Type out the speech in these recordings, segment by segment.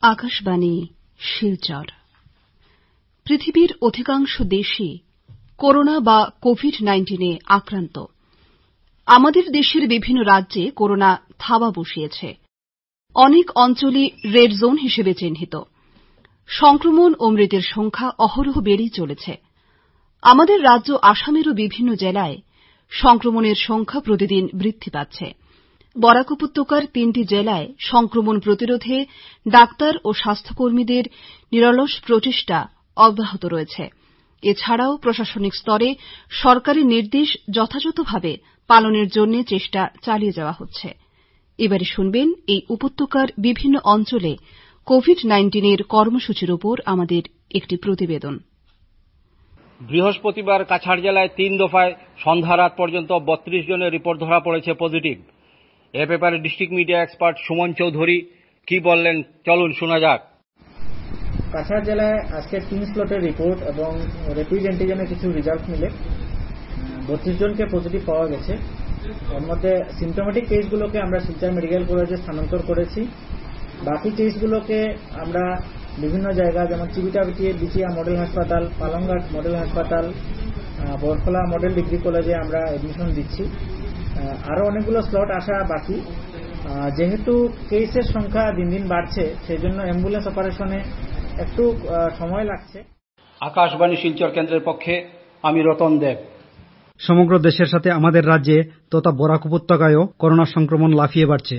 আকাশবাণী শিলচর। পৃথিবীর অধিকাংশ দেশই করোনা বা কোভিড-19 এ আক্রান্ত। আমাদের দেশের বিভিন্ন রাজ্যে করোনা থাবা বসিয়েছে। অনেক অঞ্চলই রেড জোন হিসেবে চিহ্নিত। সংক্রমণ ও মৃতের সংখ্যা অহরহ বেড়েই চলেছে। আমাদের রাজ্য আসামেরও বিভিন্ন জেলায় সংক্রমণের সংখ্যা প্রতিদিন বৃদ্ধি পাচ্ছে। বরাক উপত্যকার 3টি জেলায় সংক্রমণ প্রতিরোধে ডাক্তার ও স্বাস্থ্যকর্মীদের নিরলস প্রচেষ্টা অব্যাহত রয়েছে। এছাড়াও প্রশাসনিক স্তরে সরকারি নির্দেশ যথাযথভাবে পালনের জন্য চেষ্টা চালিয়ে যাওয়া হচ্ছে। এবারে শুনবেন এই উপত্যকার বিভিন্ন অঞ্চলে কোভিড-19 এর কর্মসূচির উপর আমাদের একটি প্রতিবেদন। বৃহস্পতিবার কাছাড় জেলায় 3 দফায় সন্ধ্যা রাত পর্যন্ত 32 জনের রিপোর্ট ধরা পড়েছে পজিটিভ। এ ব্যাপারে district media expert Suman Chowdhury কি বললেন চলুন শোনা যাক। কাছাড় জেলায় আজকে 3 স্লটের রিপোর্ট এবং র্যাপিড অ্যান্টিজেনের কিছু রেজাল্ট মিলে 32 জনকে পজিটিভ পাওয়া গেছে। এর মধ্যে সিমটোমেটিক কেসগুলোকে আমরা শিলচর মেডিকেল কলেজে স্থানান্তর করেছি। বাকি কেসগুলোকে আমরা বিভিন্ন জায়গা যেমন বিচিয়া মডেল হাসপাতাল, পালংঘাট মডেল হাসপাতাল, বরখলা মডেল ডিগ্রি কলেজে আমরা এডমিশন দিচ্ছি। আরো অনেকগুলো স্লট আসা বাকি। যেহেতু কেসের সংখ্যা দিন দিন বাড়ছে, সেই জন্য অ্যাম্বুলেন্স অপারেশনে একটু সময় লাগছে। আকাশবাণী শিলচর কেন্দ্রের পক্ষে আমি রতন দেব। সমগ্র দেশের সাথে আমাদের রাজ্যে তথা বরাক উপত্যকায়ও করোনা সংক্রমণ লাফিয়ে বাড়ছে।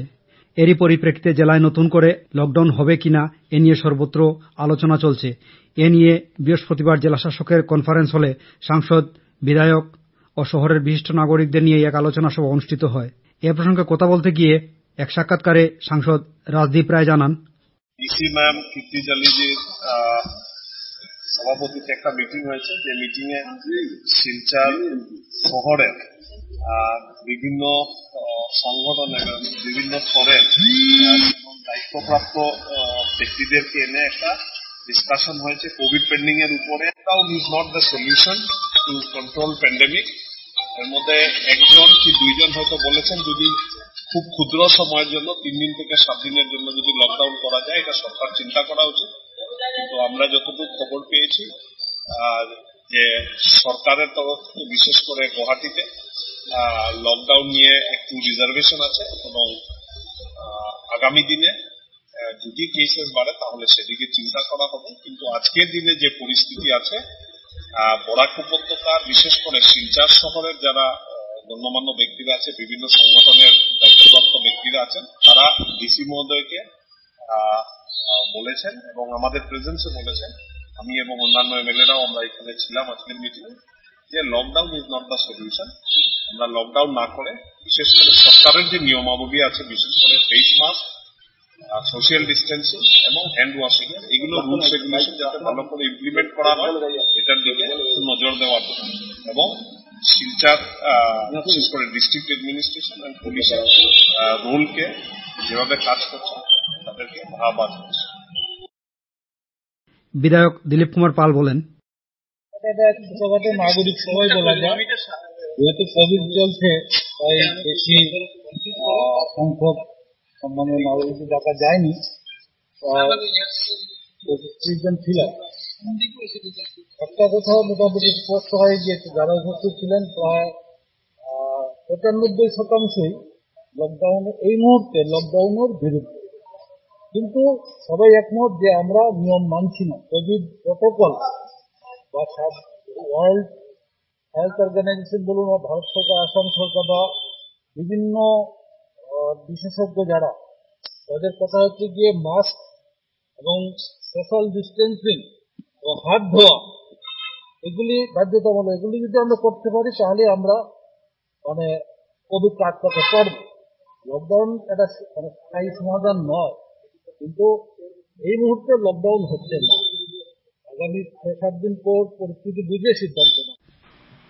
এরই পরিপ্রেক্ষিতে জেলায় নতুন করে লকডাউন হবে কিনা এ নিয়ে সর্বত্র আলোচনা চলছে। এ নিয়ে বৃহস্পতিবার জেলা শাসকের কনফারেন্স হলে সাংসদ, বিধায়ক ও শহরের বিশিষ্ট নাগরিকদের নিয়ে এক আলোচনা সভা অনুষ্ঠিত হয়। এ প্রসঙ্গে কথা বলতে গিয়ে এক সাক্ষাৎকারে সাংসদ রাজদীপ রায় জানান, ডিসি ম্যাম কীর্তি জালিজির সভাপতিত্বে একটা মিটিং হয়েছে, যে মিটিং এ শিলচর শহরের বিভিন্ন সংগঠনের বিভিন্ন স্তরের দায়িত্বপ্রাপ্ত ব্যক্তিদেরকে এনে একটা ডিসকাশন হয়েছে কোভিড পেন্ডিং এর উপরে। Lockdown is not the solution to control pandemic. এর মধ্যে 1 জন কি 2 জন হয়তো বলেছেন যদি খুব ক্ষুদ্র সময়ের জন্য 3 দিন থেকে 7 দিনের জন্য যদি লকডাউন করা যায়, এটা সরকার চিন্তা করা উচিত। কিন্তু আমরা যতটুকু খবর পেয়েছি যে সরকারের তরফ থেকে বিশেষ করে গুয়াহাটিতে লকডাউন নিয়ে একটু রিজার্ভেশন আছে এবং আগামী দিনে যদি কেসেস বাড়ে তাহলে সেদিকে চিন্তা করা হবে। কিন্তু আজকের দিনে যে পরিস্থিতি আছে, বরাক উপত্যকার বিশেষ করে শিলচর শহরের যারা গণ্যমান্য ব্যক্তিরা আছে, বিভিন্ন সংগঠনের দায়িত্বপ্রাপ্ত ব্যক্তিরা আছেন, তারা ডিসি মহোদয়কে বলেছেন এবং আমাদের প্রেজেন্সে বলেছেন, আমি এবং অন্যান্য এমএলএরাও আমরা এখানে ছিলাম আজকের মিটিংয়ে, যে lockdown is not the solution. আমরা লকডাউন না করে বিশেষ করে সরকারের যে নিয়মাবলী আছে, বিশেষ করে ফেস মাস্ক, সোশ্যাল ডিস্টেন্সিং এবং হ্যান্ড ওয়াশিং এর এগুলো রুলস রেগুলেশন যাতে ভালো করে ইমপ্লিমেন্ট করা হয়, এটার দিকে নজর দেওয়া দরকার। এবং শিলচর বিশেষ করে ডিস্ট্রিক্ট অ্যাডমিনিস্ট্রেশন এন্ড পুলিশের রোলকে যেভাবে কাজ করছে তাদেরকে ভাবাজ হচ্ছে। বিধায়ক দিলীপ কুমার পাল বলেন, ছোটখাটো নাগরিক সবাই বলা যায়, যেহেতু কোভিড চলছে তাই বেশি সংখ্যক সম্মানীয় নাগরিক ডাকা যায়নি। 25 জন ছিল। একটা কথা মোটামুটি স্পষ্ট হয় যে যারা উপস্থিত ছিলেন প্রায় 95% লকডাউন এই মুহূর্তে লকডাউনের বিরুদ্ধে। কিন্তু সবাই একমত যে আমরা নিয়ম মানছি না। কোভিড প্রটোকল বা ওয়ার্ল্ড হেলথ অর্গানাইজেশন বলুন, ভারত সরকার, আসাম সরকার বা বিভিন্ন বিশেষজ্ঞ যারা, তাদের কথা হচ্ছে গিয়ে মাস্ক এবং সোশ্যাল ডিস্টেন্সিং ও হাত ধোয়া এগুলি বাধ্যতামূলক। এগুলি যদি আমরা করতে পারি তাহলে আমরা কোভিডকে আটকাতে পারব। লকডাউন এটা স্থায়ী সমাধান নয়, কিন্তু এই মুহূর্তে লকডাউন হচ্ছে না। আগামী 6-7 দিন পর পরিস্থিতি বুঝে সিদ্ধান্ত নেব।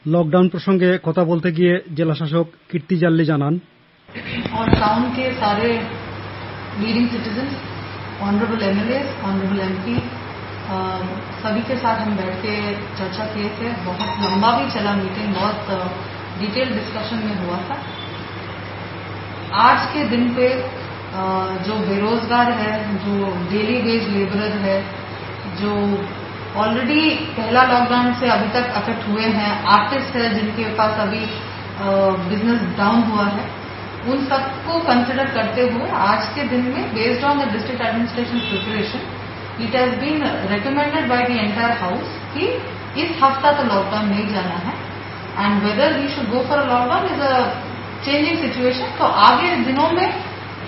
লকডাউন প্রসঙ্গে কথা বলতে গিয়ে জেলা শাসক কীর্তি জাল্লি জানান, और टाउन के सारे leading citizens, honourable MLA, honourable MP, सभी के साथ हम बैठ के चर्चा किए थे। बहुत लंबा भी चला मीटिंग, बहुत डिटेल डिस्कशन में हुआ था। आज के दिन पे जो बेरोजगार है, जो डेली वेज लेबरर है, जो ऑलरेडी पहला लॉकडाउन से अभी तक अफेक्ट हुए हैं, आर्टिस्ट है जिनके पास अभी बिजनेस डाउन हुआ है, उन सबको कंसिडर करते हुए आज के दिन में based on the district administration preparation it has been recommended by the entire house कि इस हफ्ता तो लॉकडाउन नहीं जाना है and whether we should go for a lockdown is a changing situation. तो आगे दिनों में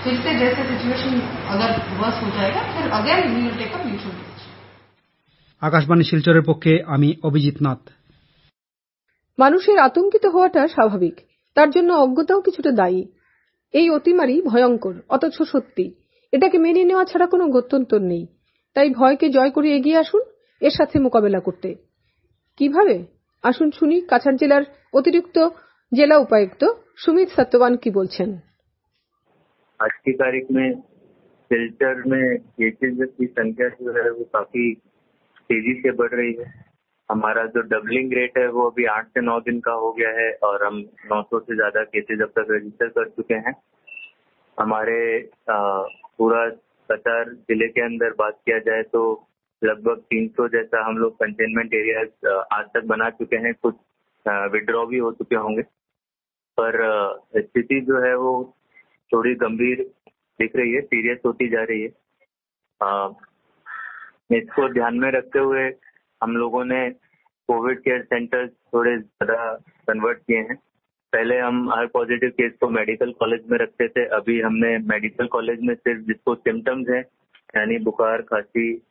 फिर से जैसे सिचुएशन अगर वर्स हो जाएगा फिर again we will take a mutual decision. Akashvani শিলচরের পক্ষে আমি অভিজিৎ নাথ। মানুষের আতঙ্কিত হওয়াটা স্বাভাবিক, তার জন্য অজ্ঞতাও কিছুটা দায়ী। এই অতিমারি ভয়ঙ্কর, অথচ সত্যি। এটাকে মেনে নেওয়া ছাড়া কোনো গত্যন্তর নেই। তাই ভয়কে জয় করে এগিয়ে আসুন এর সাথে মোকাবেলা করতে। কিভাবে? আসুন শুনি কাছাড় জেলার অতিরিক্ত জেলা উপাयुक्त সুমিত সত্যবান কি বলছেন। आज की तारीख में सिलचर में केसेज की संख्या जो है वो काफी तेजी से बढ़ रही है। हमारा जो डबलिंग रेट है वो अभी 8 से 9 दिन का हो गया है और हम 900 से ज्यादा केसेज अब तक रजिस्टर कर चुके हैं। हमारे पूरा कछार जिले के अंदर बात किया जाए तो लगभग 300 जैसा हम लोग कंटेनमेंट एरियाज आज तक बना चुके हैं। कुछ विड्रॉ भी हो चुके होंगे, पर स्थिति जो है वो थोड़ी गंभीर दिख रही है, सीरियस होती जा रही है। इसको ध्यान में रखते हुए हम लोगों ने कोविड केयर सेंटर्स थोड़े ज्यादा कन्वर्ट किए हैं। पहले हम हर पॉजिटिव केस को मेडिकल कॉलेज में रखते थे, अभी हमने मेडिकल कॉलेज में सिर्फ जिसको सिम्टम्स हैं यानी बुखार, खांसी,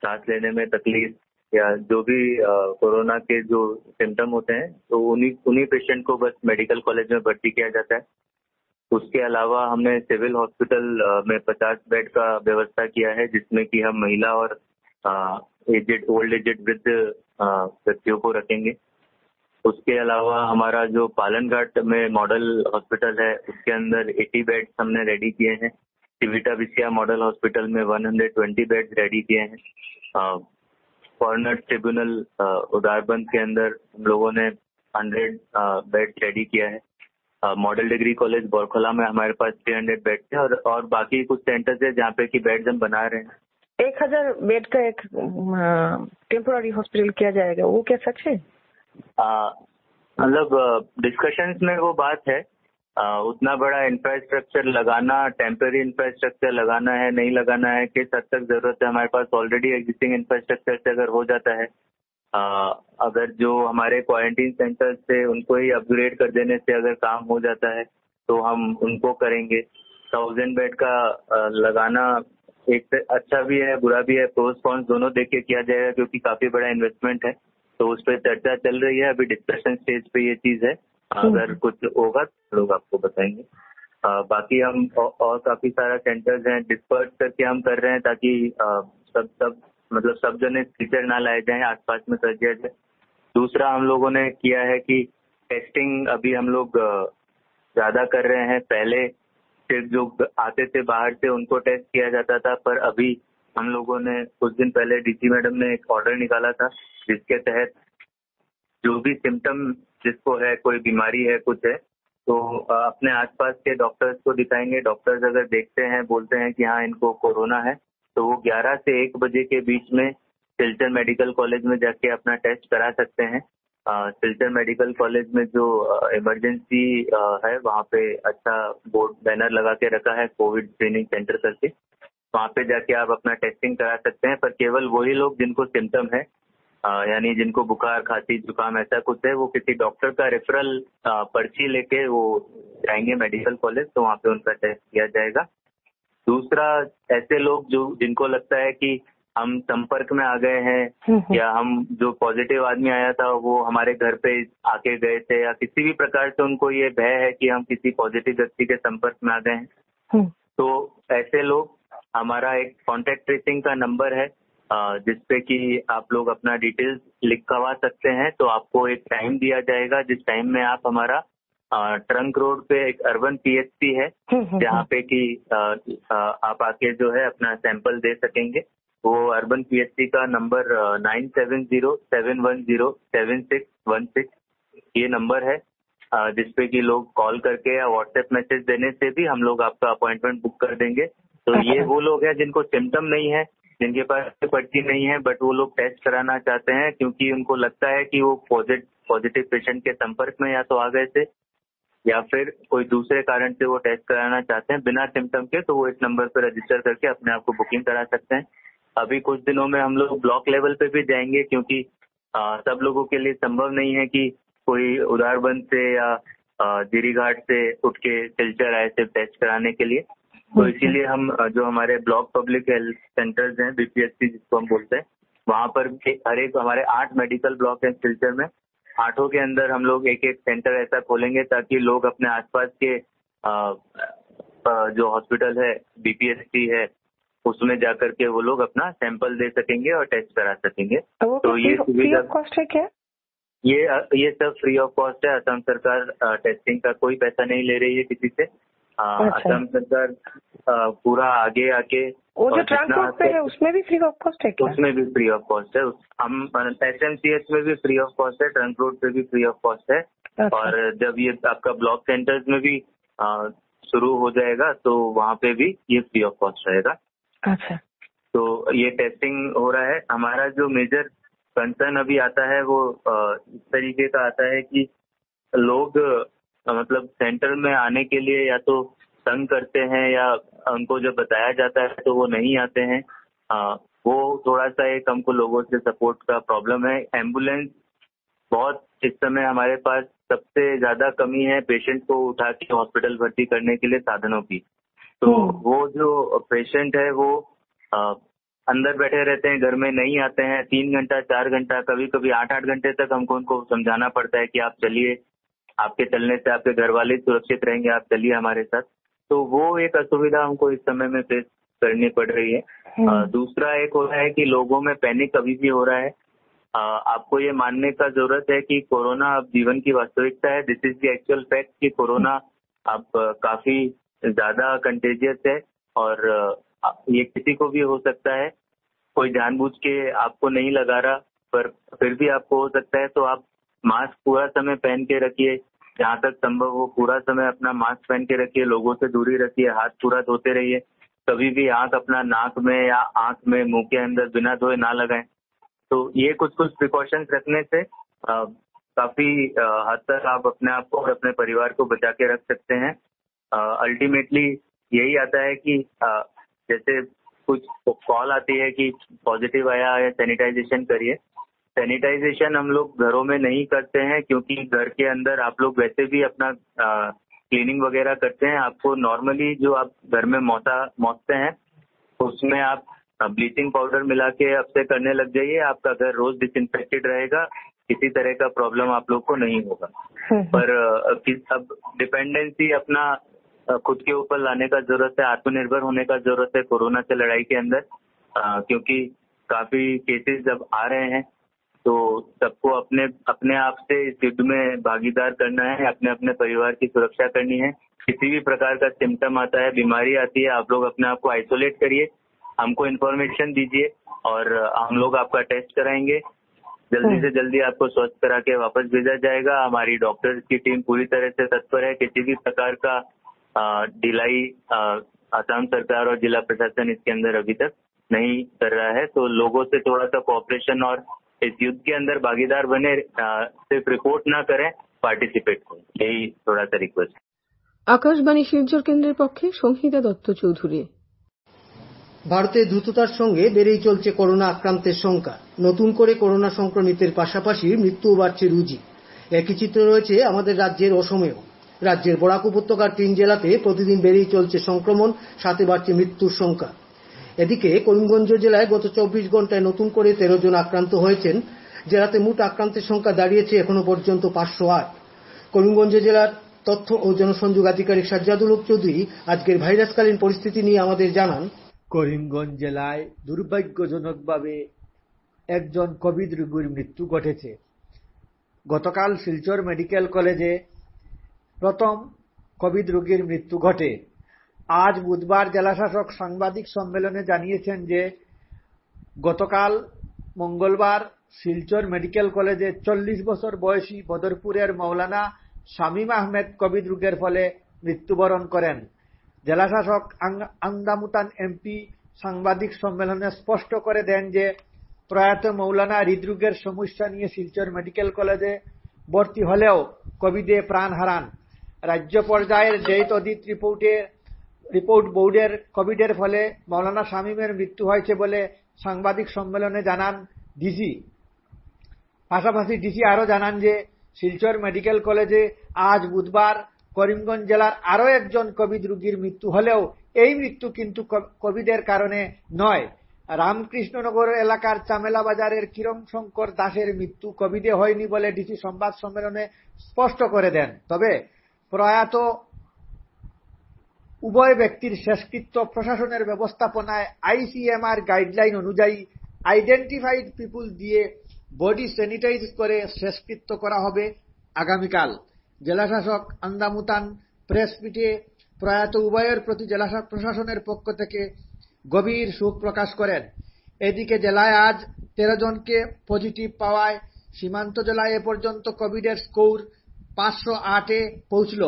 सांस लेने में तकलीफ या जो भी कोरोना के जो सिम्टम होते हैं तो उन्हीं पेशेंट को बस मेडिकल कॉलेज में भर्ती किया जाता है। उसके अलावा हमने सिविल हॉस्पिटल में 50 बेड का व्यवस्था किया है जिसमें कि हम महिला और ओल्ड एजेड वृद्ध व्यक्तियों को रखेंगे। उसके अलावा हमारा जो पालनघाट में मॉडल हॉस्पिटल है उसके अंदर 80 बेड्स हमने रेडी किए हैं। सिविटा विसिया मॉडल हॉस्पिटल में 120 बेड्स रेडी किए हैं। फॉरेनर ट्रिब्यूनल उदारबंद के अंदर हम लोगों ने 100 बेड्स रेडी किया है। मॉडल डिग्री कॉलेज बोरखला में हमारे पास 300 बेड्स है और बाकी कुछ सेंटर्स है जहाँ पे कि बेड्स हम बना रहे हैं। 1000 बेड का एक टेम्पोररी हॉस्पिटल किया जाएगा, वो क्या सच है? मतलब डिस्कशंस में वो बात है। उतना बड़ा इंफ्रास्ट्रक्चर लगाना, टेम्पररी इंफ्रास्ट्रक्चर लगाना है नहीं लगाना है, किस हद तक जरूरत है। हमारे पास ऑलरेडी एग्जिस्टिंग इंफ्रास्ट्रक्चर से अगर हो जाता है, अगर जो हमारे क्वारंटीन सेंटर्स थे उनको ही अपग्रेड कर देने से अगर काम हो जाता है तो हम उनको करेंगे। 1000 बेड का लगाना एक अच्छा भी है, बुरा भी है, प्रोस कॉन्स दोनों देख के किया जाएगा क्योंकि काफी बड़ा इन्वेस्टमेंट है। तो उस पर चर्चा चल रही है, अभी डिस्कशन स्टेज पे ये चीज है। अगर कुछ होगा तो लोग आपको बताएंगे। बाकी हम और काफी सारा सेंटर्स हैं डिस्पर्स करके हम कर रहे हैं ताकि सब जने टीचर ना लाए जाएं, आसपास में कर दिया जाए। दूसरा हम लोगों ने किया है कि टेस्टिंग अभी हम लोग ज्यादा कर रहे हैं। पहले सिर्फ जो आते थे बाहर से उनको टेस्ट किया जाता था, पर अभी हम लोगों ने कुछ दिन पहले डीसी मैडम ने एक ऑर्डर निकाला था जिसके तहत जो भी सिम्टम जिसको है, कोई बीमारी है, कुछ है, तो अपने आसपास के डॉक्टर्स को दिखाएंगे। डॉक्टर्स अगर देखते हैं, बोलते हैं कि हाँ इनको कोरोना है, तो वो 11 से 1 बजे के बीच में सिलचर मेडिकल कॉलेज में जाके अपना टेस्ट करा सकते हैं। सिलचर मेडिकल कॉलेज में जो इमरजेंसी है वहाँ पे अच्छा बोर्ड बैनर लगा के रखा है कोविड स्क्रीनिंग सेंटर करके, वहाँ पे जाके आप अपना टेस्टिंग करा सकते हैं। पर केवल वही लोग जिनको सिम्टम है यानी जिनको बुखार, खांसी, जुकाम ऐसा कुछ है, वो किसी डॉक्टर का रेफरल पर्ची लेके वो जाएंगे मेडिकल कॉलेज, तो वहाँ पे उनका टेस्ट किया जाएगा। दूसरा, ऐसे लोग जिनको लगता है कि हम संपर्क में आ गए हैं या हम जो पॉजिटिव आदमी आया था वो हमारे घर पे आके गए थे या किसी भी प्रकार से उनको ये भय है कि हम किसी पॉजिटिव व्यक्ति के संपर्क में आ गए हैं, तो ऐसे लोग, हमारा एक कॉन्टेक्ट ट्रेसिंग का नंबर है जिसपे कि आप लोग अपना डिटेल्स लिखवा सकते हैं। तो आपको एक टाइम दिया जाएगा जिस टाइम में आप हमारा ट्रंक रोड पे एक अर्बन पीएचसी है जहाँ पे कि आप आके जो है अपना सैंपल दे सकेंगे। वो अर्बन पीएचसी का नंबर 9707107616 ये नंबर है। जिसपे कि लोग कॉल करके या व्हाट्सएप मैसेज देने से भी हम लोग आपका अपॉइंटमेंट बुक कर देंगे। तो ये वो लोग हैं जिनको सिम्टम नहीं है, जिनके पास पर्ची नहीं है, बट वो लोग टेस्ट कराना चाहते हैं क्योंकि उनको लगता है कि वो पॉजिटिव पेशेंट के संपर्क में या तो आ गए थे या फिर कोई दूसरे कारण से वो टेस्ट कराना चाहते हैं बिना सिम्टम के, तो वो इस नंबर पर रजिस्टर करके अपने आप को बुकिंग करा सकते हैं। अभी कुछ दिनों में हम लोग ब्लॉक लेवल पे भी जाएंगे क्योंकि सब लोगों के लिए संभव नहीं है कि कोई उधारबंद से या जीरीघाट से उठ के सिलचर आए सिर्फ टेस्ट कराने के लिए। तो इसीलिए हम जो हमारे ब्लॉक पब्लिक हेल्थ सेंटर्स हैं, BPHC जिसको हम बोलते हैं, वहाँ पर हर एक हमारे 8 मेडिकल ब्लॉक हैं सिलचर में। 8 के अंदर हम लोग एक एक सेंटर ऐसा खोलेंगे ताकि लोग अपने आसपास के जो हॉस्पिटल है, BPHC है, उसमें जाकर के वो लोग अपना सैंपल दे सकेंगे और टेस्ट करा सकेंगे। तो ये फ्री ऑफ कॉस्ट है क्या? ये सब फ्री ऑफ कॉस्ट है। असम सरकार टेस्टिंग का कोई पैसा नहीं ले रही है किसी से। असम सरकार पूरा आगे आके वो जो ट्रांसपोर्ट पे है उसमें भी फ्री ऑफ कॉस्ट है क्या? उसमें भी फ्री ऑफ कॉस्ट है। हम SMCH में भी फ्री ऑफ कॉस्ट है, ट्रांसपोर्ट पे भी फ्री ऑफ कॉस्ट है। और जब ये आपका ब्लॉक सेंटर्स में भी शुरू हो जाएगा तो वहाँ पे भी ये फ्री ऑफ कॉस्ट रहेगा। अच्छा, तो ये टेस्टिंग हो रहा है। हमारा जो मेजर कंसर्न अभी आता है वो इस तरीके का आता है कि लोग मतलब सेंटर में आने के लिए या तो तंग करते हैं या उनको जब बताया जाता है तो वो नहीं आते हैं। वो थोड़ा सा एक हमको लोगों से सपोर्ट का प्रॉब्लम है। एम्बुलेंस बहुत इस समय हमारे पास सबसे ज्यादा कमी है पेशेंट को उठा के हॉस्पिटल भर्ती करने के लिए साधनों की। तो वो जो पेशेंट है वो अंदर बैठे रहते हैं, घर में नहीं आते हैं। 3 घंटा 4 घंटा कभी कभी 8-8 घंटे तक हमको उनको समझाना पड़ता है कि आप चलिए, आपके चलने से आपके घर वाले सुरक्षित रहेंगे, आप चलिए हमारे साथ। तो वो एक असुविधा हमको इस समय में फेस करनी पड़ रही है। दूसरा एक हो रहा है कि लोगों में पैनिक अभी भी हो रहा है। आपको ये मानने का जरूरत है कि कोरोना अब जीवन की वास्तविकता है। This is the actual fact कि कोरोना अब काफी ज्यादा कंटेजियस है और ये किसी को भी हो सकता है। कोई जानबूझ के आपको नहीं लगा रहा पर फिर भी आपको हो सकता है। तो आप मास्क पूरा समय पहन के रखिए, जहाँ तक संभव हो पूरा समय अपना मास्क पहन के रखिए, लोगों से दूरी रखिए, हाथ पूरा धोते रहिए। कभी भी आंख अपना नाक में या आंख में मुंह के अंदर बिना धोए ना लगाएं। तो ये कुछ प्रिकॉशंस रखने से काफी हद तक आप अपने आप को और अपने परिवार को बचा के रख सकते हैं। अल्टीमेटली यही आता है कि जैसे कुछ कॉल आती है कि पॉजिटिव आया है, सैनिटाइजेशन करिए। सैनिटाइजेशन हम लोग घरों में नहीं करते हैं क्योंकि घर के अंदर आप लोग वैसे भी अपना क्लीनिंग वगैरह करते हैं। आपको नॉर्मली जो आप घर में मौसते हैं उसमें आप ब्लीचिंग पाउडर मिला के अब से करने लग जाइए। आपका घर रोज डिसइंफेक्टेड रहेगा, किसी तरह का प्रॉब्लम आप लोग को नहीं होगा। पर अब डिपेंडेंसी अपना खुद के ऊपर लाने का जरूरत है, आत्मनिर्भर होने का जरूरत है कोरोना से लड़ाई के अंदर। क्योंकि काफी केसेस जब आ रहे हैं तो सबको अपने आप से इस युद्ध में भागीदार करना है, अपने अपने परिवार की सुरक्षा करनी है। किसी भी प्रकार का सिम्टम आता है, बीमारी आती है, आप लोग अपने आप को आइसोलेट करिए, हमको इन्फॉर्मेशन दीजिए और हम लोग आपका टेस्ट कराएंगे। जल्दी से जल्दी आपको स्वस्थ करा के वापस भेजा जाएगा। हमारी डॉक्टर्स की टीम पूरी तरह से तत्पर है। किसी भी प्रकार का ढिलाई असम सरकार और जिला प्रशासन इसके अंदर अभी तक नहीं कर रहा है। तो लोगों से थोड़ा सा कोऑपरेशन और इस युद्ध के अंदर भागीदार बने, सिर्फ रिपोर्ट ना करें, पार्टिसिपेट करें, यही थोड़ा सा रिक्वेस्ट। আকাশবাণী শিলচর কেন্দ্রের পক্ষে সংহিতা দত্ত চৌধুরী। ভারতে দ্রুততার সঙ্গে বেড়েই চলছে করোনা আক্রান্তের সংখ্যা। নতুন করে করোনা সংক্রমিতের পাশাপাশি মৃত্যুও বাড়ছে রুজি। একই চিত্র রয়েছে আমাদের রাজ্যের অসমেও। রাজ্যের বরাক উপত্যকার 3 জেলাতে প্রতিদিন বেড়েই চলছে সংক্রমণ, সাথে বাড়ছে মৃত্যুর সংখ্যা। এদিকে করিমগঞ্জ জেলায় গত 24 ঘন্টায় নতুন করে 13 জন আক্রান্ত হয়েছেন। জেলাতে মোট আক্রান্তের সংখ্যা দাঁড়িয়েছে এখনো পর্যন্ত 508। করিমগঞ্জ জেলার তথ্য ও জনসংযোগ আধিকারিক সাজ্জাদুল হক চৌধুরী আজকের ভাইরাসকালীন পরিস্থিতি নিয়ে আমাদের জানান, করিমগঞ্জ জেলায় দুর্ভাগ্যজনকভাবে একজন কোভিড রোগীর মৃত্যু ঘটেছে। গতকাল শিলচর মেডিকেল কলেজে প্রথম কোভিড রোগীর মৃত্যু ঘটে। আজ বুধবার জেলাশাসক সাংবাদিক সম্মেলনে জানিয়েছেন যে গতকাল মঙ্গলবার শিলচর মেডিকেল কলেজে 40 বছর বয়সী বদরপুরের মৌলানা শামীম আহমেদ কোভিড রোগের ফলে মৃত্যুবরণ করেন। জেলাশাসক আন্দামুতান এমপি সাংবাদিক সম্মেলনে স্পষ্ট করে দেন যে প্রয়াত মৌলানা হৃদরোগের সমস্যা নিয়ে শিলচর মেডিকেল কলেজে ভর্তি হলেও কোভিডে প্রাণ হারান। রাজ্য পর্যায়ের ডেথ অডিট রিপোর্ট বোর্ডের কোভিডের ফলে মৌলানা শামীমের মৃত্যু হয়েছে বলে সাংবাদিক সম্মেলনে জানান ডিসি। পাশাপাশি ডিসি আরও জানান যে শিলচর মেডিকেল কলেজে আজ বুধবার করিমগঞ্জ জেলার আরও একজন কোভিড রোগীর মৃত্যু হলেও এই মৃত্যু কিন্তু কোভিডের কারণে নয়। রামকৃষ্ণনগর এলাকার চামেলা বাজারের কিরণ শঙ্কর দাসের মৃত্যু কোভিডে হয়নি বলে ডিসি সংবাদ সম্মেলনে স্পষ্ট করে দেন। তবে প্রয়াত উভয় ব্যক্তির শেষকৃত্য প্রশাসনের ব্যবস্থাপনায় আইসিএমআর গাইডলাইন অনুযায়ী আইডেন্টিফাইড পিপুল দিয়ে বডি স্যানিটাইজ করে শেষকৃত্য করা হবে আগামীকাল। জেলাশাসক আন্দামুতান প্রেস মিটে প্রয়াত উভয়ের প্রতি জেলা প্রশাসনের পক্ষ থেকে গভীর শোক প্রকাশ করেন। এদিকে জেলায় আজ 13 জনকে পজিটিভ পাওয়ায় সীমান্ত জেলায় এ পর্যন্ত কোভিডের স্কোর 508-এ পৌঁছল।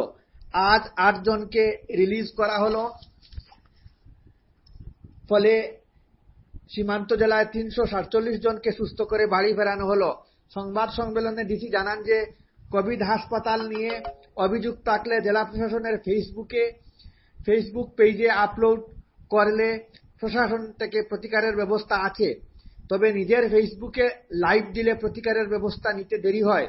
আজ 8 জনকে রিলিজ করা হল, ফলে সীমান্ত জেলায় 347 জনকে সুস্থ করে বাড়ি ফেরানো হল। সংবাদ সম্মেলনে ডিসি জানান যে কোভিড হাসপাতাল নিয়ে অভিযোগ থাকলে জেলা প্রশাসনের ফেসবুক পেজে আপলোড করলে প্রশাসন থেকে প্রতিকারের ব্যবস্থা আছে। তবে নিজের ফেসবুকে লাইভ দিলে প্রতিকারের ব্যবস্থা নিতে দেরি হয়।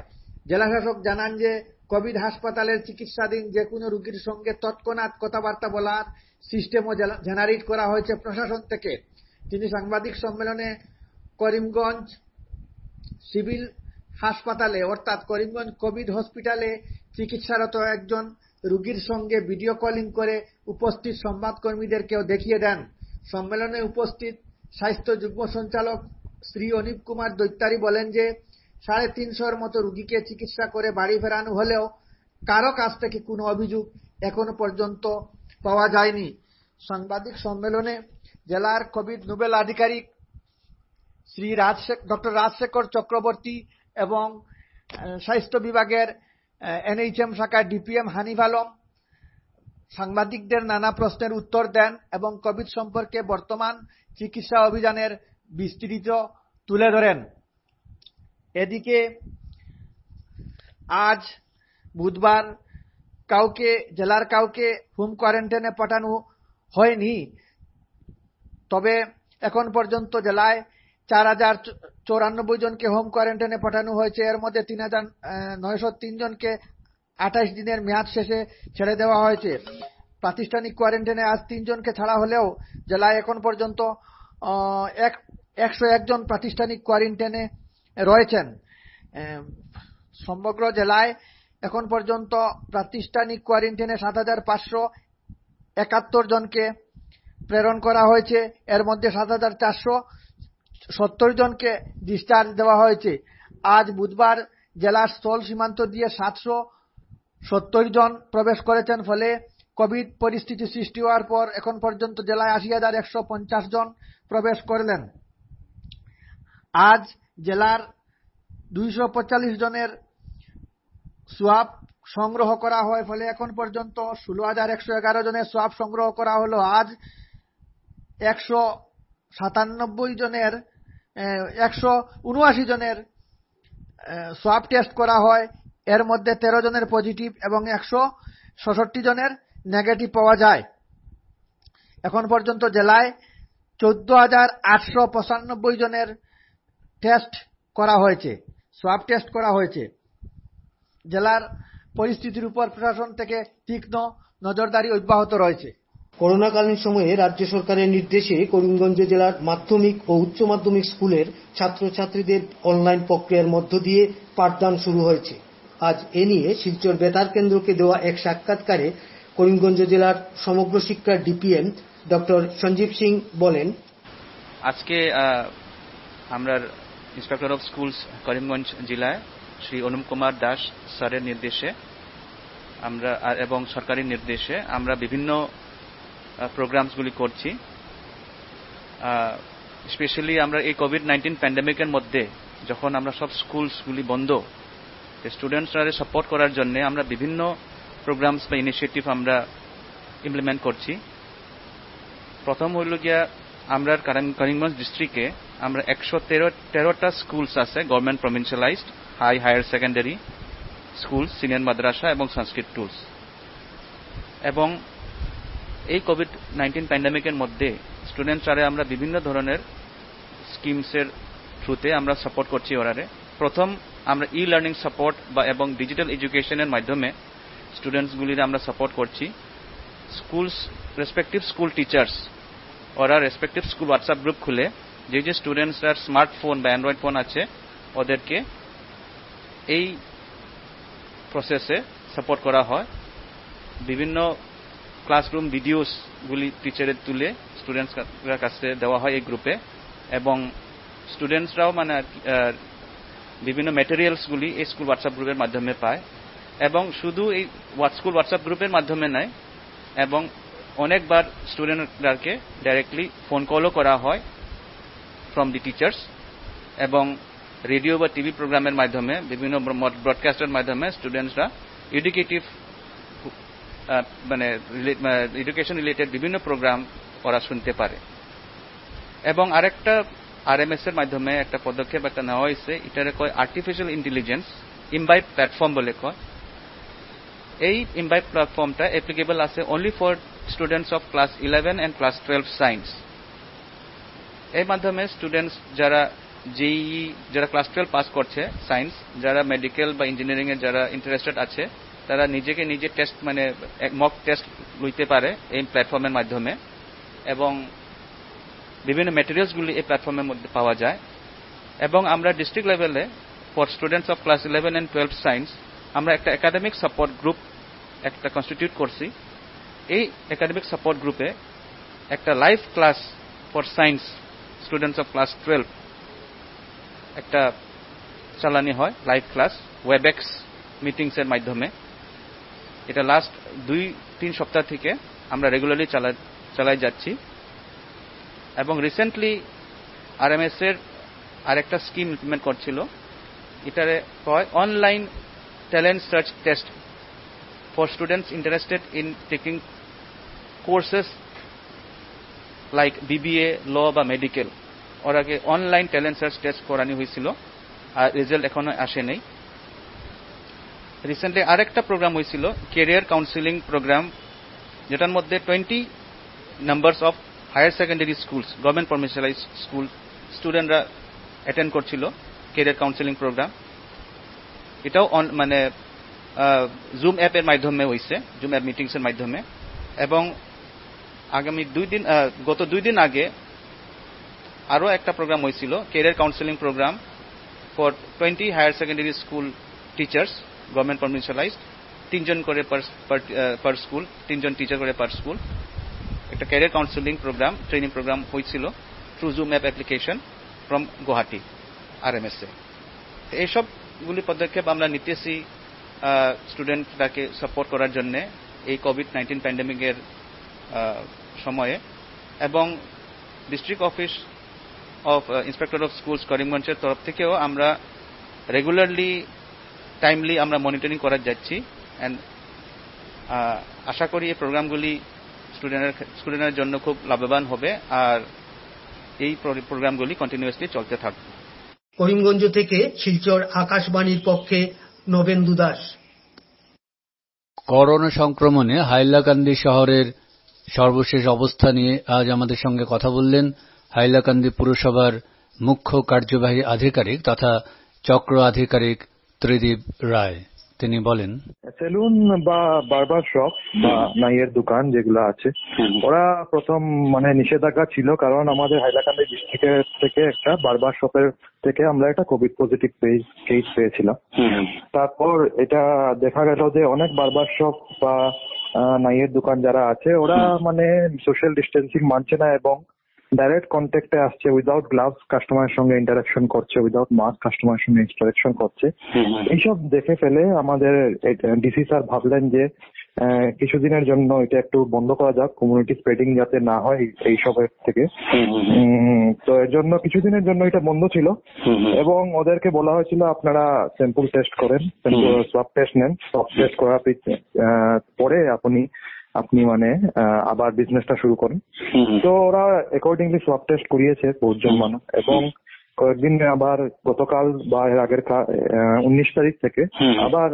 জেলাশাসক জানান যে কোভিড হাসপাতালের চিকিৎসাধীন যে কোনো রোগীর সঙ্গে তৎক্ষণাৎ কথাবার্তা বলার সিস্টেমও জেনারেট করা হয়েছে প্রশাসন থেকে। তিনি সাংবাদিক সম্মেলনে করিমগঞ্জ সিভিল হাসপাতালে অর্থাৎ করিমগঞ্জ কোভিড হসপিটালে চিকিৎসারত একজন রোগীর সঙ্গে ভিডিও কলিং করে উপস্থিত সংবাদকর্মীদেরকেও দেখিয়ে দেন। সম্মেলনে উপস্থিত স্বাস্থ্য যুগ্ম সঞ্চালক শ্রী অনিপ কুমার দৈত্যারী বলেন যে 350-র মতো রোগীকে চিকিৎসা করে বাড়ি ফেরানো হলেও কারো কাছ থেকে কোনো অভিযোগ এখনো পর্যন্ত পাওয়া যায়নি। সাংবাদিক সম্মেলনে জেলার কোভিড নোবেল আধিকারিক শ্রী ডক্টর রাজশেখর চক্রবর্তী এবং স্বাস্থ্য বিভাগের এনএইচএম শাখার ডিপিএম হানিফ আলম সাংবাদিকদের নানা প্রশ্নের উত্তর দেন এবং কোভিড সম্পর্কে বর্তমান চিকিৎসা অভিযানের বিস্তৃত তুলে ধরেন। এদিকে আজ বুধবার জেলার কাউকে হোম কোয়ারেন্টাইনে পাঠানো হয়নি। তবে এখন পর্যন্ত জেলায় 4094 জনকে হোম কোয়ারেন্টাইনে পাঠানো হয়েছে। এর মধ্যে 3903 জনকে 28 দিনের মেয়াদ শেষে ছেড়ে দেওয়া হয়েছে। প্রাতিষ্ঠানিক কোয়ারেন্টাইনে আজ 3 জনকে ছাড়া হলেও জেলায় এখন পর্যন্ত 101 জন প্রাতিষ্ঠানিক কোয়ারেন্টাইনে রয়েছেন। সমগ্র জেলায় এখন পর্যন্ত প্রাতিষ্ঠানিক কোয়ারেন্টাইনে 7571 জনকে প্রেরণ করা হয়েছে। এর মধ্যে 7470 জনকে ডিসচার্জ দেওয়া হয়েছে। আজ বুধবার জেলার স্থল সীমান্ত দিয়ে 770 জন প্রবেশ করেছেন। ফলে কোভিড পরিস্থিতি সৃষ্টি হওয়ার পর এখন পর্যন্ত জেলায় 80,150 জন প্রবেশ করলেন। আজ জেলার 245 জনের সোয়াব সংগ্রহ করা হয়। ফলে এখন পর্যন্ত 16,111 জনের সোয়াব সংগ্রহ করা হলো। আজ 179 জনের সোয়াব টেস্ট করা হয়। এর মধ্যে 13 জনের পজিটিভ এবং 166 জনের নেগেটিভ পাওয়া যায়। এখন পর্যন্ত জেলায় 14,895 জনের টেস্ট করা হয়েছে, সোয়াব টেস্ট করা হয়েছে। জেলার পরিস্থিতির উপর প্রশাসন থেকে তীক্ষ্ণ নজরদারি অব্যাহত রয়েছে। করোনাকালীন সময়ে রাজ্য সরকারের নির্দেশে করিমগঞ্জ জেলার মাধ্যমিক ও উচ্চ মাধ্যমিক স্কুলের ছাত্রছাত্রীদের অনলাইন প্রক্রিয়ার মধ্য দিয়ে পাঠদান শুরু হয়েছে। আজ এ নিয়ে শিলচর বেতার কেন্দ্রকে দেওয়া এক সাক্ষাৎকারে করিমগঞ্জ জেলার সমগ্র শিক্ষার ডিপিএম ডক্টর সঞ্জীব সিং বলেন, আজকে আমরা ইন্সপেক্টর অফ স্কুলস করিমগঞ্জ জেলায় শ্রী অনুপ কুমার দাস স্যারের নির্দেশে আমরা এবং সরকারি নির্দেশে আমরা বিভিন্ন প্রোগ্রামসগুলি করছি। স্পেশালি আমরা এই কোভিড-19 প্যান্ডেমিকের মধ্যে যখন আমরা সব স্কুলসগুলি বন্ধ, স্টুডেন্টসরা সাপোর্ট করার জন্য আমরা বিভিন্ন প্রোগ্রামস বা ইনিশিয়েটিভ আমরা ইমপ্লিমেন্ট করছি। প্রথম হইল গিয়া আমরা করিমগঞ্জ ডিস্ট্রিক্টে আমরা 113টা স্কুলস আছে government provincialised higher secondary school, senior মাদ্রাসা এবং সংস্কৃত টুলস। এবং এই কোভিড-19 প্যান্ডেমিকের মধ্যে স্টুডেন্টসরা আমরা বিভিন্ন ধরনের স্কিমসের থ্রুতে আমরা সাপোর্ট করছি ওরারে। প্রথম আমরা ই লার্নিং সাপোর্ট বা এবং ডিজিটাল এডুকেশনের মাধ্যমে স্টুডেন্টসগুলির আমরা সাপোর্ট করছি। স্কুলস রেসপেক্টিভ স্কুল টিচার্স ওরা রেসপেক্টিভ স্কুল হোয়াটসঅ্যাপ গ্রুপ খুলে যে স্টুডেন্টসরা স্মার্টফোন বা অ্যান্ড্রয়েড ফোন আছে ওদেরকে এই প্রসেসে সাপোর্ট করা হয়। বিভিন্ন ক্লাসরুম ভিডিওসগুলি টিচারের তুলে স্টুডেন্টসরা কাছে দেওয়া হয় এই গ্রুপে, এবং স্টুডেন্টসরাও মানে বিভিন্ন ম্যাটেরিয়ালসগুলি এই স্কুল হোয়াটসঅ্যাপ গ্রুপের মাধ্যমে পায়। এবং শুধু এই স্কুল হোয়াটসঅ্যাপ গ্রুপের মাধ্যমে নয়, এবং অনেকবার স্টুডেন্টদেরকে ডাইরেক্টলি ফোন কলও করা হয় ফ্রম দি টিচার্স, এবং রেডিও বা টিভি প্রোগ্রামের মাধ্যমে বিভিন্ন ব্রডকাস্টের মাধ্যমে স্টুডেন্টসরা এডুকেটিভ মানে এডুকেশন রিলেটেড বিভিন্ন প্রোগ্রাম ওরা শুনতে পারে। এবং আরেকটা আরএমএস এর মাধ্যমে একটা পদক্ষেপ একটা নেওয়া হয়েছে, এটারে কয় আর্টিফিশিয়াল ইন্টেলিজেন্স ইমবাইব প্ল্যাটফর্ম বলে কয়। এই ইমবাইব প্ল্যাটফর্মটা অ্যাপ্লিকেবল আছে only for students of class 11 and class 12 science. এর মাধ্যমে স্টুডেন্টস যারা জেইই যারা ক্লাস 12 পাস করছে সায়েন্স, যারা মেডিকেল বা ইঞ্জিনিয়ারিং এর যারা ইন্টারেস্টেড আছে তারা নিজেকে নিজে টেস্ট মানে মক টেস্ট লইতে পারে এই প্ল্যাটফর্মের মাধ্যমে, এবং বিভিন্ন ম্যাটেরিয়ালসগুলি এই প্ল্যাটফর্মের মধ্যে পাওয়া যায়। এবং আমরা ডিস্ট্রিক্ট লেভেলে for students of class 11 and 12 science আমরা একটা একাডেমিক সাপোর্ট গ্রুপ একটা কনস্টিটিউট করছি। এই একাডেমিক সাপোর্ট গ্রুপে একটা live class for science students of class 12 একটা চালানি হয়, লাইভ ক্লাস ওয়েবএক্স মিটিংস এর মাধ্যমে। এটা লাস্ট 2-3 সপ্তাহ থেকে আমরা রেগুলারলি চালাই যাচ্ছি। এবং রিসেন্টলি আরএমএস এর আরেকটা স্কিম ইমপ্লিমেন্ট করছিল, এটারে কয় online talent search test for students interested in taking courses like BBA, law বা মেডিকেল। ওর আগে অনলাইন ট্যালেন্ট সার্চ টেস্ট করানো হয়েছিল, আর রেজাল্ট এখনো আসে নাই। রিসেন্টলি আরেকটা প্রোগ্রাম হয়েছিল ক্যারিয়ার কাউন্সিলিং প্রোগ্রাম, যেটার মধ্যে 20 numbers of higher secondary schools government provincialise school স্টুডেন্টরা অ্যাটেন্ড করছিল ক্যারিয়ার কাউন্সিলিং প্রোগ্রাম। এটাও মানে জুম অ্যাপের মাধ্যমে হয়েছে, জুম অ্যাপ মিটিংস এর মাধ্যমে। এবং আগামী গত 2 দিন আগে আরো একটা প্রোগ্রাম হয়েছিল career counselling programme for 20 higher secondary school teachers government provincialised, 3 জন করে পার স্কুল, 3 জন টিচার করে পার স্কুল। একটা career counselling programme training programme হয়েছিল through Zoom app application from Guwahati RMS এ। এইসবগুলি পদক্ষেপ আমরা নিতেছি স্টুডেন্টটাকে সাপোর্ট করার জন্য এই কোভিড-19 প্যান্ডেমিকের সময়ে। এবং district office of inspector of schools করিমগঞ্জের তরফ থেকেও আমরা রেগুলারলি টাইমলি আমরা মনিটরিং করা যাচ্ছি। এন্ড আশা করি এই প্রোগ্রামগুলি স্টুডেন্টের জন্য খুব লাভবান হবে, আর এই প্রোগ্রামগুলি কন্টিনিউয়াসলি চলতে থাকবে। করিমগঞ্জ থেকে শিলচর আকাশবাণীর পক্ষে নবেন্দু দাস। করোনা সংক্রমণে হাইলাকান্দি শহরের সর্বশেষ অবস্থা নিয়ে আজ আমাদের সঙ্গে কথা বললেন হাইলাকান্দি পুরসভার মুখ্য কার্যবাহী আধিকারিক তথা চক্র আধিকারিক ত্রিদীপ রায়। তিনি বলেন, সেলুন বা বারবার শপ বা নাইয়ের দোকান যেগুলো আছে ওরা প্রথম মানে নিষেধাজ্ঞা ছিল, কারণ আমাদের হাইলাকান্দি ডিস্ট্রিক্টের থেকে একটা বারবার শপের থেকে আমরা একটা কোভিড পজিটিভ কেস পেয়েছিলাম। তারপর এটা দেখা গেল যে অনেক বারবার শপ বা নাইয়ের দোকান যারা আছে ওরা মানে সোশ্যাল ডিস্টেন্সিং মানছে না এবং ডাইরেক্ট কন্ট্যাক্টে আসছে, উইদাউট গ্লাভস কাস্টমারের সঙ্গে ইন্টারাকশন করছে, উইদাউট মাস্ক কাস্টমারের সঙ্গে ইন্টারাকশন করছে। এইসব দেখে ফেলে আমাদের ডিসি স্যার ভাবলেন যে কিছুদিনের জন্য এটা একটু বন্ধ করা যাক, কমিউনিটি স্প্রেডিং যাতে না হয় এইসবের থেকে। তো এর জন্য কিছুদিনের জন্য এটা বন্ধ ছিল এবং ওদেরকে বলা হয়েছিল আপনারা স্যাম্পল টেস্ট করেন, সোয়াব টেস্ট নেন, সোয়াব টেস্ট করার পরে আপনি মানে আবার বিজনেসটা শুরু করেন। তো ওরা অ্যাকর্ডিংলি সোয়াব টেস্ট করিয়েছে বহুজন মানুষ এবং কয়েকদিন আবার গতকাল বা এর আগের 19 তারিখ থেকে আবার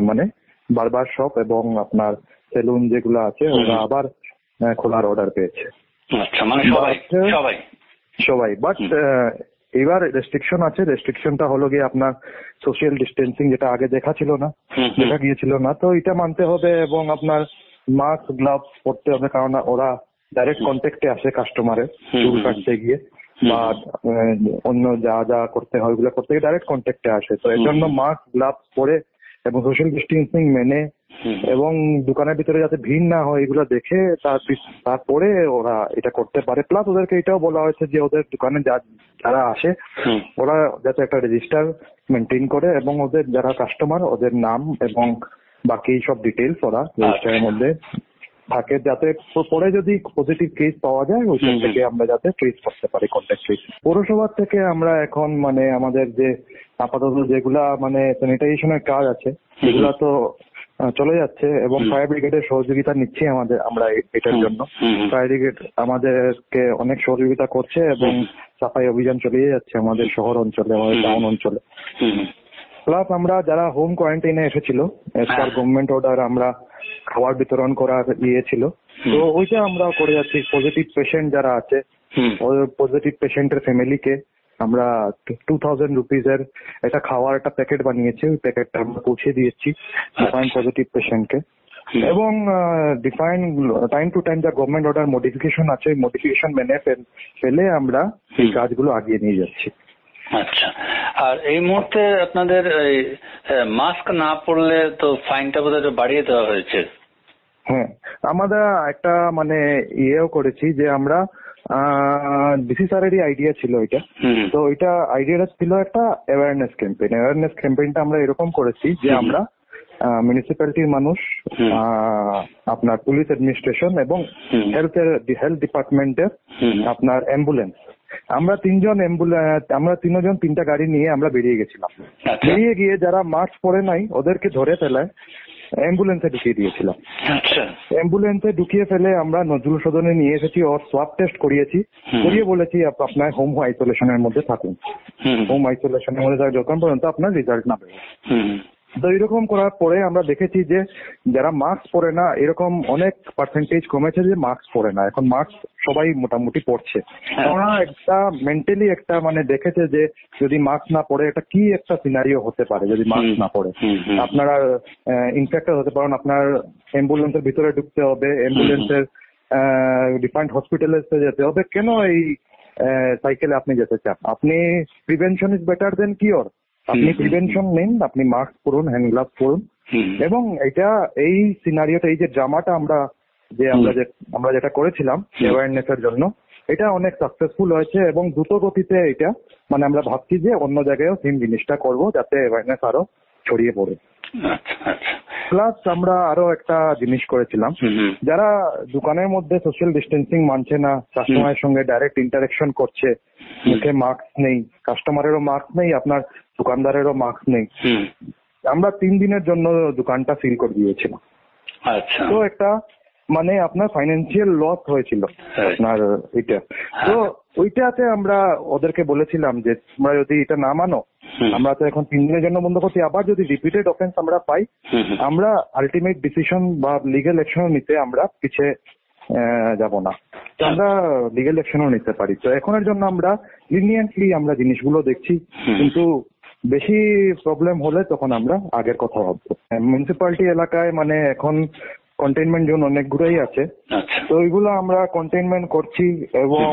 মানে বারবার শপ এবং আপনার সেলুন যেগুলো আছে ওরা আবার খোলার অর্ডার পেয়েছে। আচ্ছা, মানে সবাই বাট এবার রেস্ট্রিকশন আছে। রেস্ট্রিকশনটা হলো গিয়ে আপনার সোশ্যাল ডিস্টেন্সিং, যেটা আগে দেখা গিয়েছিল না, তো এটা মানতে হবে এবং আপনার মাস্ক গ্লাভস পরতে হবে, কারণ ওরা ডাইরেক্ট কন্ট্যাক্টে আসে কাস্টমারের, চুল কাটতে গিয়ে বা অন্য যা যা করতে হয় ওইগুলো করতে গিয়ে ডাইরেক্ট কন্ট্যাক্টে আসে। তো এর জন্য মাস্ক গ্লাভস পরে এবং সোশ্যাল ডিস্টেন্সিং মেনে এবং দোকানের ভিতরে যাতে ভিড় না হয় এগুলো দেখে তারপরে ওরা এটা করতে পারে। প্লাস ওদেরকে এটাও বলা হয়েছে যে ওদের দোকানে যারা আসে ওরা যাতে একটা রেজিস্টার মেনটেন করে এবং ওদের যারা কাস্টমার ওদের নাম এবং বাকি সব ডিটেলস ওরা রেজিস্টারের মধ্যে থাকে, যাতে পরে যদি পজিটিভ কেস পাওয়া যায় ওইখান থেকে আমরা যাতে ট্রেস করতে পারি কন্ট্যাক্ট ট্রেস। পৌরসভার থেকে আমরা এখন মানে আমাদের যে আপাতত যেগুলা মানে স্যানিটাইজেশনের কাজ আছে সেগুলা তো চলে যাচ্ছে এবং ফায়ার ব্রিগেডের সহযোগিতা নিচ্ছি আমরা এটার জন্য। ফায়ার ব্রিগেড আমাদেরকে অনেক সহযোগিতা করছে এবং সাফাই অভিযান চালিয়ে যাচ্ছে আমাদের শহর অঞ্চলে, আমাদের টাউন অঞ্চলে। প্লাস আমরা যারা হোম কোয়ারেন্টাইনে এসেছিল এজ পার গভর্নমেন্ট অর্ডার আমরা খাবার বিতরণ করার ছিল, তো ওইটা আমরা করে যাচ্ছি। পজিটিভ পেশেন্ট যারা আছে ওই পজিটিভ পেশেন্টের ফ্যামিলিকে আমরা 2000 রুপিজের একটা খাওয়ার একটা প্যাকেট বানিয়েছি, ওই প্যাকেটটা আমরা পৌঁছে দিয়েছি ডিফাইন পজিটিভ পেশেন্টকে। এবং ডিফাইন টাইম টু টাইম যা গভর্নমেন্ট অর্ডার মডিফিকেশন আছে মডিফিকেশন মেনে ফেলে আমরা এই কাজগুলো আগিয়ে নিয়ে যাচ্ছি। আচ্ছা, আর এই মুহূর্তে আপনাদের মাস্ক না পরলে তো ফাইনটা বোধহয় বাড়িয়ে দেওয়া হয়েছে। হ্যাঁ, আমরা একটা মানে ইয়েও করেছি যে আমরা ডিসি স্যারেরই আইডিয়া ছিল এটা, তো এটা আইডিয়াটা ছিল একটা অ্যাওয়ারনেস ক্যাম্পেইন। অ্যাওয়ারনেস ক্যাম্পেইনটা আমরা এরকম করেছি যে আমরা মিউনিসিপ্যালিটির মানুষ, আপনার পুলিশ অ্যাডমিনিস্ট্রেশন এবং হেলথ ডিপার্টমেন্টের আপনার অ্যাম্বুলেন্স, আমরা তিনজন তিনটা গাড়ি নিয়ে আমরা বেরিয়ে গেছিলাম। বেরিয়ে গিয়ে যারা মাস্ক পরে নাই ওদেরকে ধরে ফেলায় অ্যাম্বুলেন্সে ঢুকিয়ে দিয়েছিলাম। অ্যাম্বুলেন্সে ঢুকিয়ে ফেলে আমরা নজরুল সদনে নিয়ে এসেছি, ওর সোয়াব টেস্ট করিয়েছি, করিয়ে বলেছি আপনার হোম আইসোলেশনের মধ্যে থাকুন, হোম আইসোলেশনের মধ্যে থাকা যখন পর্যন্ত আপনার রেজাল্ট না বেরোয়। তো এরকম করার পরে আমরা দেখেছি যে যারা মাস্ক পরে না এরকম অনেক পার্সেন্টেজ কমেছে যে মাস্ক পরে না, এখন মাস্ক সবাই মোটামুটি পরছে। ওরা একটা মেন্টালি একটা মানে দেখেছে যে যদি মাস্ক না পরে এটা কি একটা সিনারিও হতে পারে যদি মাস্ক না পরে, আপনারা ইনফেক্টেড হতে পারেন, আপনার অ্যাম্বুলেন্সের ভিতরে ঢুকতে হবে, অ্যাম্বুলেন্সের ডিফারেন্ট হসপিটালে যেতে হবে, কেন এই সাইকেলে আপনি যেতে চান? আপনি prevention is better then cure. আপনি প্রিভেনশন নিন, আপনি মাস্ক পরুন, হ্যান্ড গ্লাভ পরুন। এবং এটা এই সিনারিওটা এই যে ড্রামাটা আমরা যেটা করেছিলাম অ্যাওয়ারনেস এর জন্য, এটা অনেক সাকসেসফুল হয়েছে এবং দ্রুত গতিতে এটা মানে আমরা ভাবছি যে অন্য জায়গায়ও সেম জিনিসটা করব যাতে অ্যাওয়ারনেস আরো ছড়িয়ে পড়ে। প্লাস আমরা আরো একটা জিনিস করেছিলাম, যারা দোকানের মধ্যে সোশ্যাল ডিস্টেন্সিং মানছে না, কাস্টমারের সঙ্গে ডাইরেক্ট ইন্টারাকশন করছে, মুখে মাস্ক নেই, কাস্টমারেরও মাস্ক নেই, আপনার দোকানদারেরও মাস্ক নেই, আমরা 3 দিনের জন্য দোকানটা সিল করে দিয়েছিলাম। তো একটা মানে আপনার ফাইন্যান্সিয়াল লস হয়েছিল আপনার এটা, তো ওইটাতে আমরা ওদেরকে বলেছিলাম যে তোমরা যদি এটা না মানো, আমরা তো এখন 3 দিনের জন্য বন্ধ করছি, আবার যদি রিপিটেড অফেন্স আমরা পাই আমরা আলটিমেট ডিসিশন বা লিগ্যাল অ্যাকশনও নিতে আমরা পিছিয়ে যাব না, আমরা লিগ্যাল অ্যাকশনও নিতে পারি। তো এখনের জন্য আমরা লিনিয়েন্টলি আমরা জিনিসগুলো দেখছি, কিন্তু বেশি প্রবলেম হলে তখন আমরা আগের কথা ভাববো। মিউনিসিপ্যালিটি এলাকায় মানে এখন কন্টেইনমেন্ট জোন অনেকগুলোই আছে, তো ওইগুলো আমরা কন্টেইনমেন্ট করছি এবং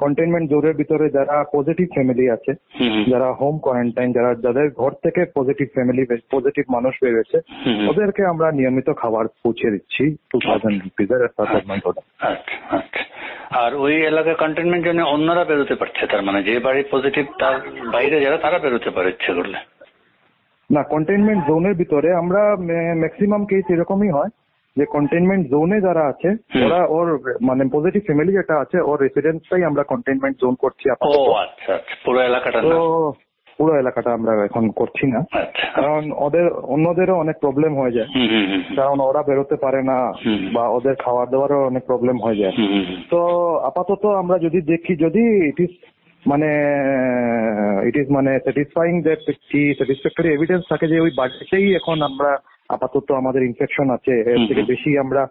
কন্টেইনমেন্ট জোনের ভিতরে যারা পজিটিভ ফ্যামিলি আছে, যারা হোম কোয়ারেন্টাইন, যাদের ঘর থেকে পজিটিভ মানুষ বেরিয়েছে, ওদেরকে আমরা নিয়মিত খাবার পৌঁছে দিচ্ছি 2000 রুপিজের একটা পেমেন্ট অর্ডার। আর ওই এলাকার কন্টেইনমেন্ট জন্য অন্যরা বেরোতে পারছে, তার মানে যে বাড়ি পজিটিভ তার বাইরে যারা তারা বেরোতে পারে ইচ্ছে করলে? না, কন্টেইনমেন্ট জোনের ভিতরে আমরা ম্যাক্সিমাম কেস এরকমই হয় যে কন্টেইনমেন্ট জোনে যারা আছে ওরা ওর মানে পজিটিভ ফ্যামিলি যেটা আছে ওর রেসিডেন্সটাই আমরা কন্টেইনমেন্ট জোন করছি আপাতত। আচ্ছা, পুরো এলাকাটা তো পুরো এলাকাটা আমরা এখন করছি না, কারণ ওদের অন্যদেরও অনেক প্রবলেম হয়ে যায়, কারণ ওরা বেরোতে পারে না বা ওদের খাওয়া দাওয়ারও অনেক প্রবলেম হয়ে যায়। তো আপাতত আমরা যদি দেখি, যদি ইট ইজ মানে স্যাটিসফাইং দ্যাট কি স্যাটিসফ্যাক্টরি এভিডেন্স থাকে যে ওই বাড়িতেই এখন আমরা আপাতত আমাদের ইনফেকশন আছে, এর থেকে বেশি আমরা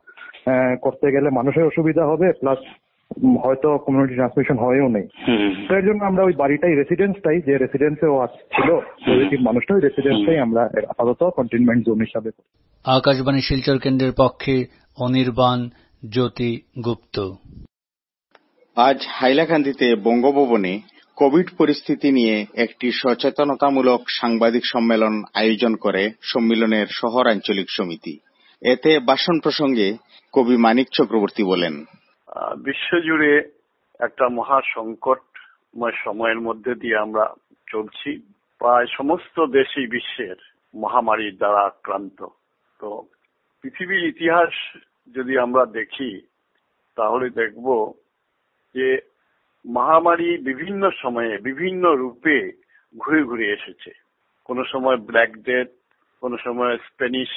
করতে গেলে মানুষের অসুবিধা হবে, প্লাস হয়তো কমিউনিটি ট্রান্সমিশন হয়েও নেই। তো এর জন্য আমরা ওই বাড়িটাই রেসিডেন্সটাই যে রেসিডেন্সে ও ছিল পজিটিভ মানুষটা, ওই রেসিডেন্সটাই আমরা আপাতত কন্টেইনমেন্ট জোন হিসাবে। আকাশবাণী শিলচর কেন্দ্রের পক্ষে অনির্বাণ জ্যোতি গুপ্ত। আজ হাইলাকান্দিতে বঙ্গভবনে কোভিড পরিস্থিতি নিয়ে একটি সচেতনতামূলক সাংবাদিক সম্মেলন আয়োজন করে সম্মেলনের শহর আঞ্চলিক সমিতি। এতে ভাষণ প্রসঙ্গে কবি মানিক চক্রবর্তী বলেন, বিশ্বজুড়ে একটা মহা সংকটময় সময়ের মধ্যে দিয়ে আমরা চলছি। প্রায় সমস্ত দেশই বিশ্বের মহামারীর দ্বারা আক্রান্ত। তো পৃথিবীর ইতিহাস যদি আমরা দেখি তাহলে দেখব যে মহামারী বিভিন্ন সময়ে বিভিন্ন রূপে ঘুরে ঘুরে এসেছে। কোন সময় ব্ল্যাক ডেথ, কোন সময় স্প্যানিশ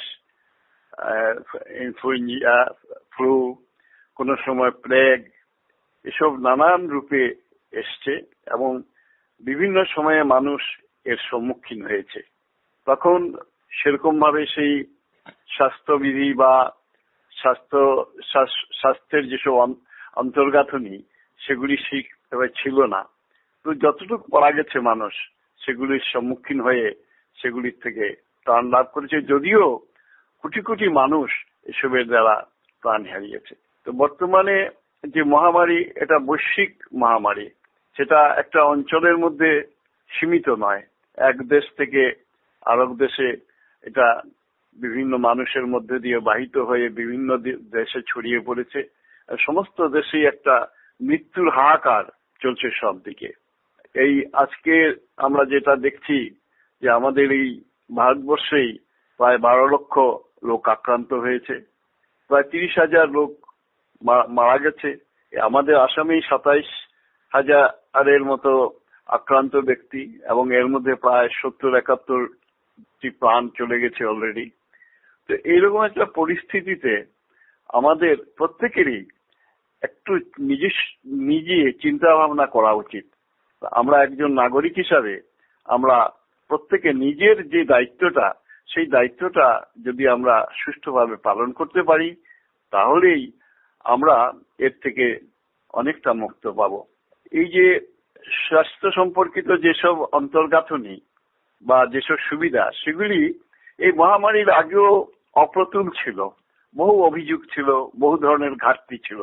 ইনফ্লুয়েঞ্জা, ফ্লু, কোন সময় প্লেগ, এসব নানান রূপে এসছে এবং বিভিন্ন সময়ে মানুষ এর সম্মুখীন হয়েছে। তখন সেরকম ভাবে সেই স্বাস্থ্যবিধি বা স্বাস্থ্যের যেসব অন্তর্গাঁথনি সেগুলি ঠিকভাবে ছিল না। তো যতটুকু পারা গেছে মানুষ সেগুলির সম্মুখীন হয়ে সেগুলির থেকে প্রাণ লাভ করেছে, যদিও কোটি কোটি মানুষ এসবের দ্বারা প্রাণ হারিয়েছে। তো বর্তমানে যে মহামারী, এটা বৈশ্বিক মহামারী, সেটা একটা অঞ্চলের মধ্যে সীমিত নয়। এক দেশ থেকে আরেক দেশে এটা বিভিন্ন মানুষের মধ্যে দিয়ে বাহিত হয়ে বিভিন্ন দেশে ছড়িয়ে পড়েছে। সমস্ত দেশেই একটা মৃত্যুর হাহাকার চলছে সব দিকে। এই আজকে আমরা যেটা দেখছি যে আমাদের এই ভারতবর্ষেই প্রায় 12 লক্ষ লোক আক্রান্ত হয়েছে, প্রায় 30,000 লোক মারা গেছে। আমাদের আসামেই 27,000-এর মতো আক্রান্ত ব্যক্তি এবং এর মধ্যে প্রায় 70-71টি প্রাণ চলে গেছে অলরেডি। তো এইরকম একটা পরিস্থিতিতে আমাদের প্রত্যেকেরই একটু নিজে চিন্তা ভাবনা করা উচিত। আমরা একজন নাগরিক হিসাবে আমরা প্রত্যেকে নিজের যে দায়িত্বটা, সেই দায়িত্বটা যদি আমরা সুষ্ঠুভাবে পালন করতে পারি তাহলেই আমরা এর থেকে অনেকটা মুক্ত পাব। এই যে স্বাস্থ্য সম্পর্কিত যেসব অন্তর্গাঁথনি বা যেসব সুবিধা, সেগুলি এই মহামারীর আগেও অপ্রতুল ছিল, বহু অভিযোগ ছিল, বহু ধরনের ঘাটতি ছিল।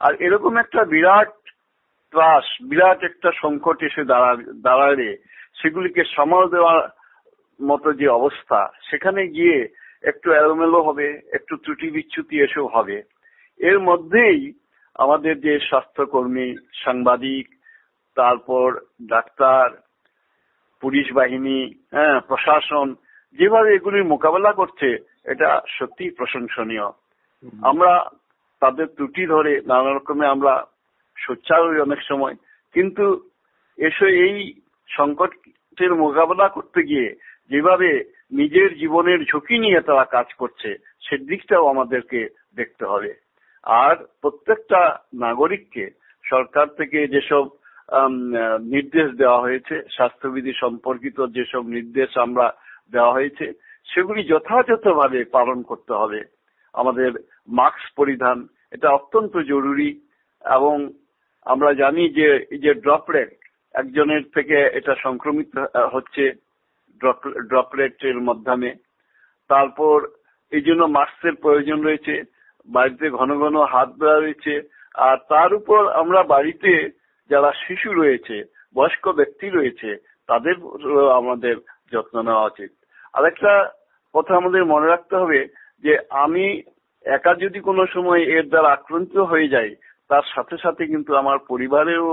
আর এরকম একটা বিরাট ত্রাস, বিরাট একটা সংকট এসে দাঁড়ালে সেগুলিকে সামাল দেওয়ার মতো যে অবস্থা, সেখানে গিয়ে একটু এলোমেলো হবে, একটু ত্রুটি বিচ্যুতি এসব হবে। এর মধ্যেই আমাদের যে স্বাস্থ্যকর্মী, সাংবাদিক, তারপর ডাক্তার, পুলিশ বাহিনী, প্রশাসন যেভাবে এগুলির মোকাবেলা করছে, এটা সত্যি প্রশংসনীয়। আমরা তাদের ত্রুটি ধরে নানা রকমে আমরা সোচ্চার হই অনেক সময়, কিন্তু এই সংকটের মোকাবেলা করতে গিয়ে যেভাবে নিজের জীবনের ঝুঁকি নিয়ে তারা কাজ করছে, সেদিকটাও আমাদেরকে দেখতে হবে। আর প্রত্যেকটা নাগরিককে সরকার থেকে যেসব নির্দেশ দেওয়া হয়েছে, স্বাস্থ্যবিধি সম্পর্কিত যেসব নির্দেশ আমরা দেওয়া হয়েছে, সেগুলি যথাযথভাবে পালন করতে হবে। আমাদের মাস্ক পরিধান, এটা অত্যন্ত জরুরি। এবং আমরা জানি যে এই যে ড্রপলেট, একজনের থেকে এটা সংক্রমিত হচ্ছে ড্রপলেটের মাধ্যমে। তারপর এই জন্য মাস্কের প্রয়োজন রয়েছে, বাড়িতে ঘন ঘন হাত ধোয়া রয়েছে। আর তার উপর আমরা বাড়িতে যারা শিশু রয়েছে, বয়স্ক ব্যক্তি রয়েছে, তাদের আমাদের যত্ন নেওয়া উচিত। আরেকটা কথা আমাদের মনে রাখতে হবে যে আমি একা যদি কোনো সময় এর দ্বারা আক্রান্ত হয়ে যাই, তার সাথে সাথে কিন্তু আমার পরিবারেও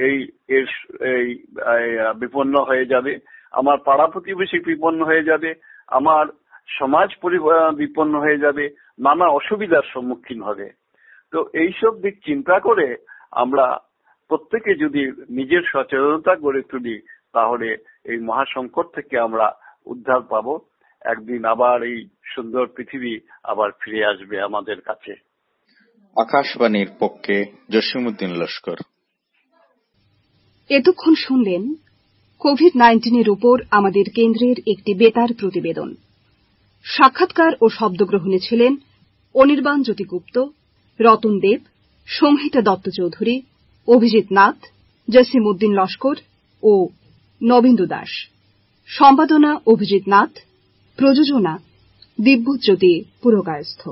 এই বিপন্ন হয়ে যাবে। আমার পাড়া প্রতিবেশী বিপন্ন হয়ে যাবে, আমার সমাজ বিপন্ন হয়ে যাবে, নানা অসুবিধার সম্মুখীন হবে। তো এইসব দিক চিন্তা করে আমরা প্রত্যেকে যদি নিজের সচেতনতা গড়ে তুলি, তাহলে এই মহাসংকট থেকে আমরা উদ্ধার পাবো। একদিন আবার এই সুন্দর পৃথিবী আবার ফিরে আসবে আমাদের কাছে। আকাশবাণীর পক্ষে জসিমউদ্দিন লস্কর। এতক্ষণ শুনলেন কোভিড-19 উপর আমাদের কেন্দ্রের একটি বেতার প্রতিবেদন। সাক্ষাৎকার ও শব্দগ্রহণে ছিলেন অনির্বাণ জ্যোতি গুপ্ত, রতন দেব, সংহিতা দত্ত চৌধুরী, অভিজিৎ নাথ, জসিমউদ্দিন লস্কর ও নবেন্দু দাস। সম্পাদনা অভিজিৎ নাথ, প্রযোজনা দিব্যজ্যোতি পুরকায়স্থ।